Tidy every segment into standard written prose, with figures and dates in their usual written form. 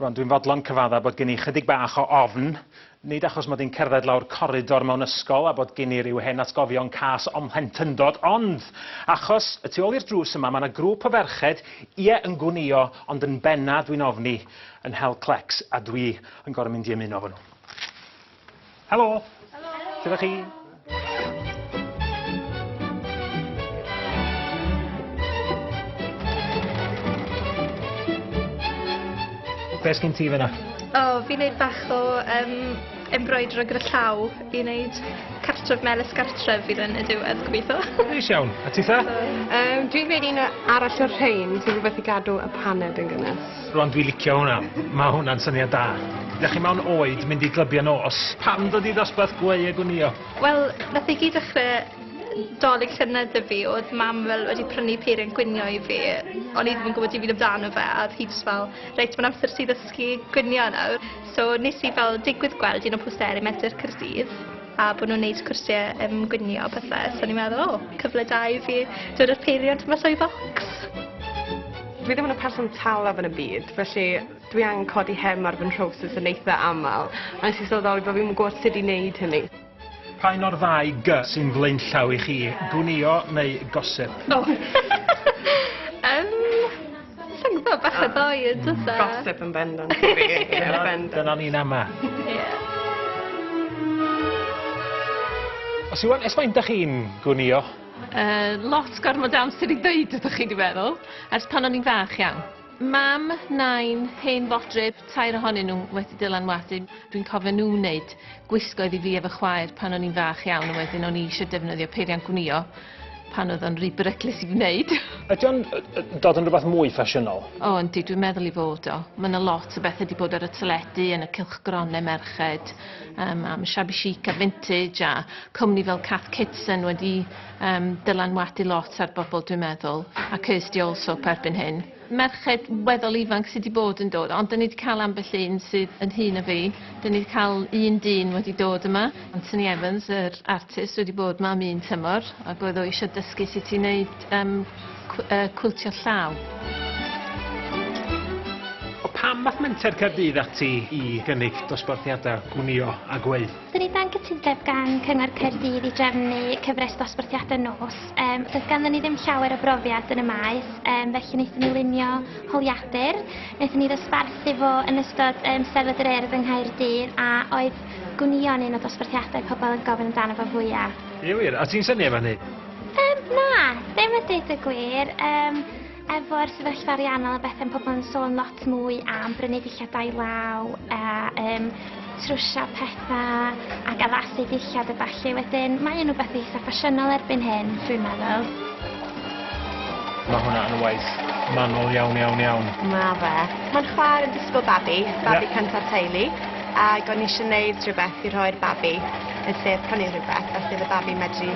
Rwan, dwi'n fodlon cyfadda bod gen i chydig bach o ofn, nid achos mod i'n cerdded lawr coridor mewn ysgol a bod gen i ryw hen atgofion cas omhlentyndod, ond achos y tu ôl i'r drws yma, mae yna grŵp o ferched, yn Gwnio, ond yn benna dwi'n ofni yn hel clecs, a dwi yn gorfod mynd i ymuno efo nhw. Helo! Helo! Lle ydych chi? Be sgyn ti fyna? Fi'n neud bach o embroidro gyda llaw i wneud cartref melys gartref fydd yn y diwedd, gobeithio. Neis iawn. A ti tha? Dwi'n gwneud un arall o'r rhain, sy'n rhywbeth i gadw y paned yn gynnes. Rwan, dwi'n licio hwnna. Mae hwnna'n syniad da. Ydych chi mewn oed mynd i glybio nos? Pam dod i ddosbarth Cwiltio Gwnio? Wel, nath i gyd dechrau dolyg llynedd y fi, oedd mam fel wedi prynu peiriant Gwnio i fi. O'n i ddim yn gwybod i fi'n amdano fe, a oedd hi jyst fel, reit, mae'n amser sydd ddysgu Gwnio nawr. So nes i fel digwydd gweld un o posteri Menter Caerdydd, a bod nhw'n gwneud cwrsiau Gwnio a Pethe. So ni'n meddwl, cyfle da i fi dod o'r peiriant mas o'i bocs. Dwi ddim yn y person talaf yn y byd, felly dwi angen codi hem ar fy nhrowsus yn eitha aml. A nes i sylweddoli bod fi'n gwybod sut i wneud hynny. Pa'n o'r ddau sy'n flaenllaw i chi, Gwnio neu gosip? Sa'n gwybod bach o ddoi yn dda. Gosip yn bendant i fi. Dyna ni'n ama. Os Iwan, esfaint ydych chi'n Gwnio? Lot gormod amser i ddweud ydych chi wedi meddwl, ers pan o'n i'n fach iawn. Mam, nain, hen fodryb, tair ohonyn nhw wedi dylanwadu. Dwi'n cofio nhw'n wneud gwisgoedd i fi efo chwaer pan o'n i'n fach iawn, a wedyn o'n i eisiau defnyddio peiriant Gwnio pan oedd o'n rhy beryclus i wneud. Ydy o'n dod yn rhywbeth mwy ffasiynol? O, yndi, dwi'n meddwl i fod o. Mae yna lot o bethau wedi bod ar y teledu yn y cylchgronau merched, am shabby chic a vintage, a cwmni fel Cath Kitson wedi dylanwadu lot ar bobl, dwi'n meddwl, a Cyrsiau also erbyn hyn. Merched weddol ifanc sydd wedi bod yn dod, ond dyn ni wedi cael ambell un sydd yn hun a fi. Dyn ni wedi cael un dyn wedi dod yma. Anthony Evans, yr artist, wedi bod yma am un tymor, ac oedd o eisiau dysgu sut i wneud cwiltio llaw. Pam math Menter Caerdydd ati i gynnig dosbarthiadau Gwnio a Gwau? Dyn ni dan gytundeb gan Cyngor Caerdydd i drefnu cyfres dosbarthiadau nos. Doedd ganddyn ni ddim llawer o brofiad yn y maes, felly wnaethon ni lunio holiadur. Wnaethon ni ddosbarthu fo yn ystod Steddfod yr Urdd yng Nghaerdydd, a oedd Gwnio'n un o dosbarthiadau pobl yn gofyn amdano fo fwyaf. Ie wir, a ti'n syni efo hynny? Na, ddim yn deud y gwir. Efo'r sefyllfa ariannol a bethau'n pobl yn sôn lot mwy am brynu dillad law, trwsio Pethe ac addasu dillad y ballu. Wedyn, mae yn rhywbeth eitha ffasiynol erbyn hyn, dwi'n meddwl. Mae hwnna yn y waith manwl iawn. Mae fe. Mae'n chwaer yn disgwyl babi cyntaf teulu, ac o'n i eisiau gwneud rhywbeth i roi'r babi yn sef prynu rhywbeth, felly y babi medru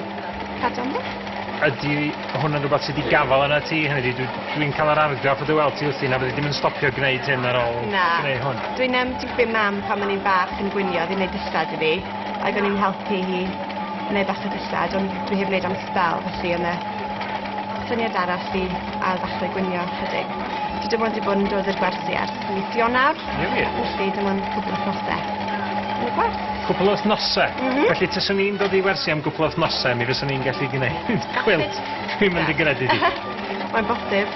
cadw am beth. Ydy hwnna'n rhywbeth sydd wedi gafal yna ti? Hynny, dwi'n cael yr argraff o dy weld ti wrthi, na byddi ddim yn stopio gwneud hyn ar ôl gwneud hwn? Dwi'n gwybod mam pan o'n i'n fach yn Gwnio, ddim wneud dillad i fi, ac o'n i'n helpu hi wneud bach o dillad, ond dwi heb wneud am sbel, felly yna syniad arall i ail ddechrau Gwnio chydig. Dwi dim ond wedi bod yn dod i'r gwersi ers mis Ionawr, felly dim ond cwbl o nosau yn y gwerth. Cwpl o nosau? Felly tyswn i'n dod i wersi am gwpl o nosau, mi fyswn i'n gallu gwneud cwilt. Dwi'n mynd i gredu di. Mae'n bosib.